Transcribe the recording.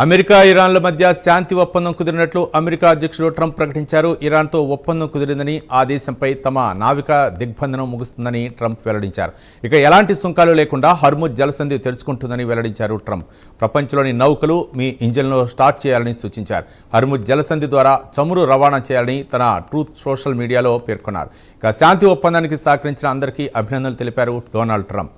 America ఇరాన్ల మధ్య శాంతి ఒప్పందం కుదిరినట్లు America అధ్యక్షుడు ట్రంప్ ప్రకటించారు. ఇరాన్తో ఒప్పందం కుదిరిందని ఆ దేశంపై తమ నావికా దిగ్బంధనం ముగుస్తుందని ట్రంప్ వెల్లడించారు. ఇక ఎలాంటి సుంకాలు లేకుండా హర్ముజ్ జలసంధి తెరుచుకుంటుందని వెల్లడించారు ట్రంప్. ప్రపంచంలోని నౌకలు మీ ఇంజిన్లో స్టార్ట్ చేయాలని సూచించారు. హర్ముజ్ జలసంధి ద్వారా చమురు రవాణా చేయాలని తన ట్రూత్ సోషల్ మీడియాలో పేర్కొన్నారు. ఇక శాంతి ఒప్పందానికి సహకరించిన అందరికీ అభినందనలు తెలిపారు డొనాల్డ్ ట్రంప్.